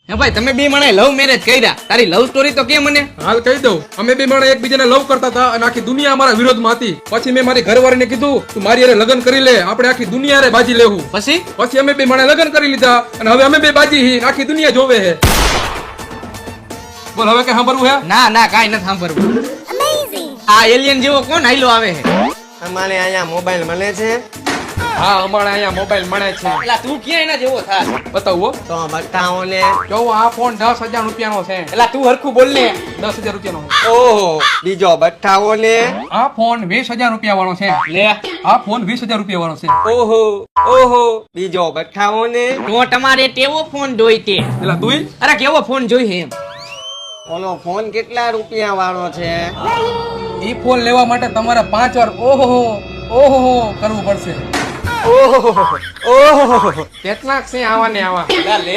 હે ભાઈ તમે બે મને લવ મેરેજ કર્યા, તારી લવ સ્ટોરી તો કે મને. હાલ કહી દઉં, અમે બે માણસ એકબીજાને લવ કરતા હતા અને આખી દુનિયા અમારા વિરોધમાં હતી. પછી મેં મારી ઘરવાળીને કીધું તું મારી હારે લગ્ન કરી લે, આપણે આખી દુનિયા હારે બાજી લેવું. પછી અમે બે માણસે લગ્ન કરી લીધા અને હવે અમે બે બાજી હી, આખી દુનિયા જોવે હે. બોલ હવે કઈ સાંભળવું હે? ના ના કાઈ નથી સાંભળવું. આ એલિયન જેવો કોણ હાઈલો આવે છે? અમારે અહીંયા મોબાઈલ મળે છે. હા અમારે અહીંયા મોબાઈલ મળે છે. એલા તું ક્યાં એના જેવો થાસ? બતાવો તો બતાવો ને. જો આ ફોન 10,000 રૂપિયાનો છે. એલા તું હરખું બોલ ને. 10,000 રૂપિયાનો છે. ઓહો, બીજો બતાવો ને. આ ફોન 20,000 રૂપિયા વાળો છે. લે આ ફોન 20,000 રૂપિયા વાળો છે. ઓહો ઓહો, બીજો બતાવો ને. તો તમારે તેવો ફોન જોઈ તે. એલા તુંય અરે કેવો ફોન જોઈ એમ? ઓલો ફોન કેટલા રૂપિયા વાળો છે? ઈ ફોન લેવા માટે તમારે 5 વાર ઓહો ઓહો કરવું પડશે. ઓહો ઓહો, કેટલાક છે આવા ને આવા. એલા લે